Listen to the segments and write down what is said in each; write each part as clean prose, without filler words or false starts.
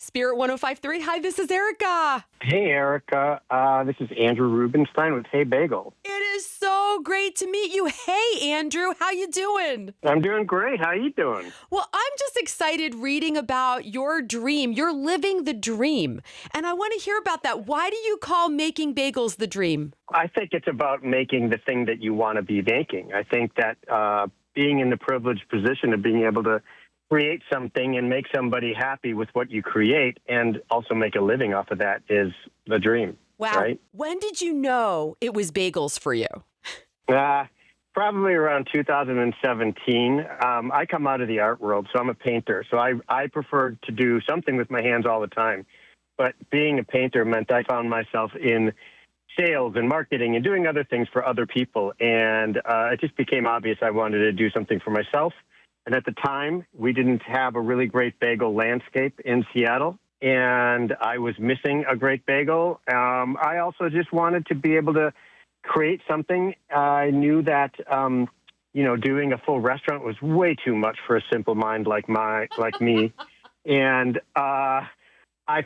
Spirit 105.3. Hi, this is Erica. Hey, Erica. This is Andrew Rubenstein with Hey Bagel. It is so great to meet you. Hey, Andrew, how you doing? I'm doing great. How you doing? Well, I'm just excited reading about your dream. You're living the dream. And I want to hear about that. Why do you call making bagels the dream? I think it's about making the thing that you want to be making. I think that being in the privileged position of being able to create something and make somebody happy with what you create and also make a living off of that is the dream. Wow. Right? When did you know it was bagels for you? Probably around 2017. I come out of the art world, so I'm a painter. So I prefer to do something with my hands all the time. But being a painter meant I found myself in sales and marketing and doing other things for other people. And it just became obvious I wanted to do something for myself. And at the time, we didn't have a really great bagel landscape in Seattle, and I was missing a great bagel. I also just wanted to be able to create something. I knew that, doing a full restaurant was way too much for a simple mind like me. And I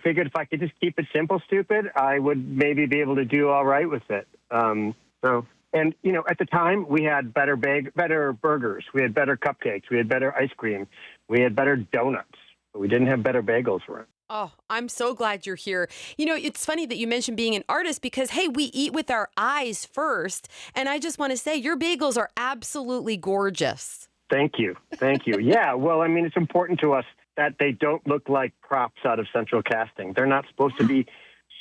figured if I could just keep it simple, stupid, I would maybe be able to do all right with it. And, at the time, we had better burgers. We had better cupcakes. We had better ice cream. We had better donuts. But we didn't have better bagels for it. Oh, I'm so glad you're here. It's funny that you mentioned being an artist because, hey, we eat with our eyes first. And I just want to say your bagels are absolutely gorgeous. Thank you. Yeah, well, it's important to us that they don't look like props out of central casting. They're not supposed to be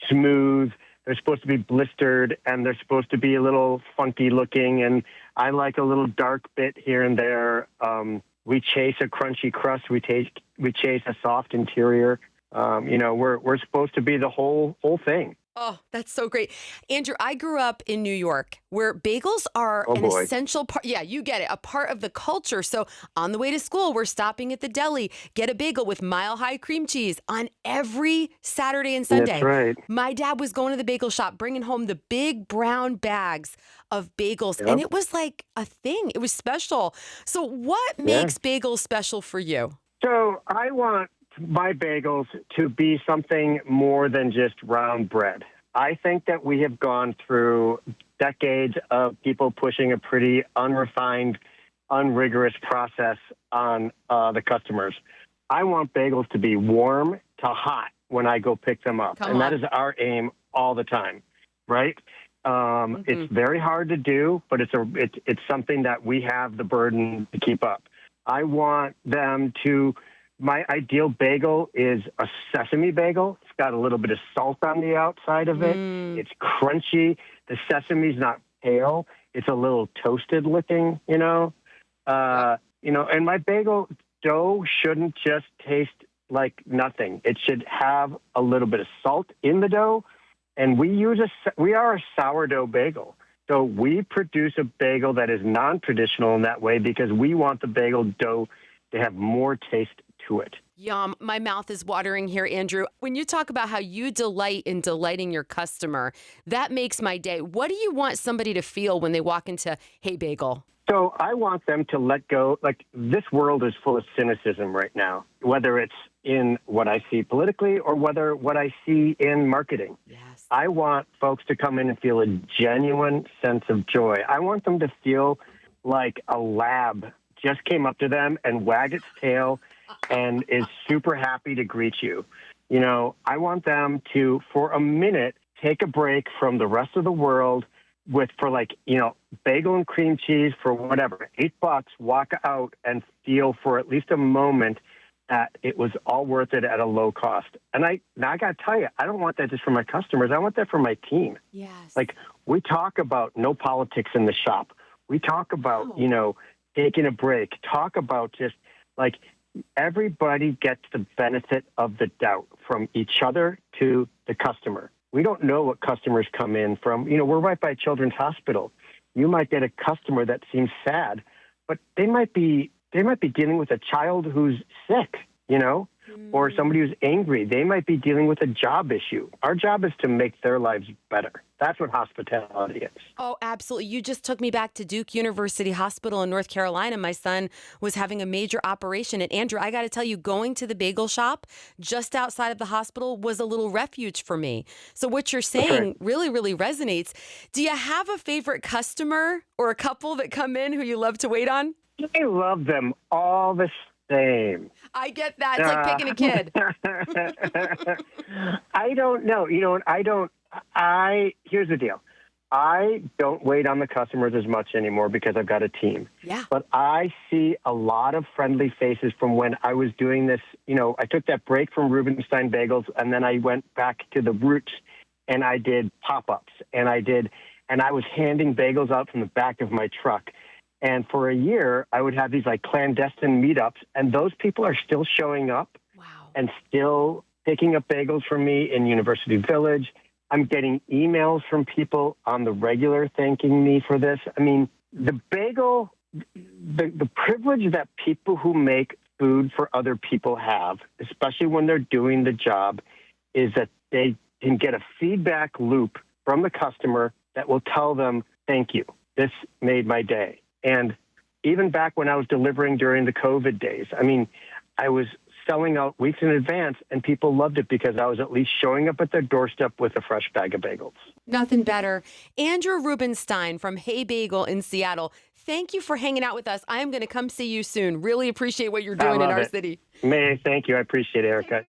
smooth. They're supposed to be blistered, and they're supposed to be a little funky looking, and I like a little dark bit here and there. We chase a crunchy crust. We chase a soft interior. We're supposed to be the whole thing. Oh, that's so great. Andrew, I grew up in New York where bagels are essential part. Yeah, you get it. A part of the culture. So on the way to school, we're stopping at the deli, get a bagel with mile-high cream cheese on every Saturday and Sunday. That's right. My dad was going to the bagel shop, bringing home the big brown bags of bagels. Yep. And it was like a thing. It was special. So what makes bagels special for you? So I want my bagels to be something more than just round bread. I think that we have gone through decades of people pushing a pretty unrefined, unrigorous process on the customers. I want bagels to be warm to hot when I go pick them up. That is our aim all the time, right? It's very hard to do, but it's something that we have the burden to keep up. I want them to... My ideal bagel is a sesame bagel. It's got a little bit of salt on the outside of it. It's crunchy. The sesame's not pale. It's a little toasted looking, and my bagel dough shouldn't just taste like nothing. It should have a little bit of salt in the dough. And we are a sourdough bagel. So we produce a bagel that is non-traditional in that way because we want the bagel dough to have more taste to it. Yum. My mouth is watering here, Andrew. When you talk about how you delight in delighting your customer, that makes my day. What do you want somebody to feel when they walk into Hey Bagel? So I want them to let go. Like, this world is full of cynicism right now, whether it's in what I see politically or whether what I see in marketing. Yes. I want folks to come in and feel a genuine sense of joy. I want them to feel like a lab just came up to them and wagged its tail and is super happy to greet you. I want them to, for a minute, take a break from the rest of the world for bagel and cream cheese for whatever, $8, walk out and feel for at least a moment that it was all worth it at a low cost. And I got to tell you, I don't want that just for my customers. I want that for my team. Yes. Like, we talk about no politics in the shop. We talk about, taking a break. Talk about just like everybody gets the benefit of the doubt from each other to the customer. We don't know what customers come in from. We're right by Children's Hospital. You might get a customer that seems sad, but they might be dealing with a child who's sick, or somebody who's angry. They might be dealing with a job issue. Our job is to make their lives better. That's what hospitality is. Oh, absolutely. You just took me back to Duke University Hospital in North Carolina. My son was having a major operation. And Andrew, I got to tell you, going to the bagel shop just outside of the hospital was a little refuge for me. So what you're saying really, really resonates. Do you have a favorite customer or a couple that come in who you love to wait on? I love them all the same. I get that. It's like picking a kid. I don't know. Here's the deal. I don't wait on the customers as much anymore because I've got a team. Yeah. But I see a lot of friendly faces from when I was doing this. I took that break from Rubenstein Bagels, and then I went back to the roots, and I did pop-ups, and I was handing bagels out from the back of my truck. And for a year, I would have these like clandestine meetups, and those people are still showing up and still picking up bagels from me in University Village. I'm getting emails from people on the regular thanking me for this. I mean, the bagel, the privilege that people who make food for other people have, especially when they're doing the job, is that they can get a feedback loop from the customer that will tell them, thank you. This made my day. And even back when I was delivering during the COVID days, I mean, I was selling out weeks in advance, and people loved it because I was at least showing up at their doorstep with a fresh bag of bagels. Nothing better. Andrew Rubenstein from Hey Bagel in Seattle. Thank you for hanging out with us. I am going to come see you soon. Really appreciate what you're doing in our city. May, thank you. I appreciate it, Erica.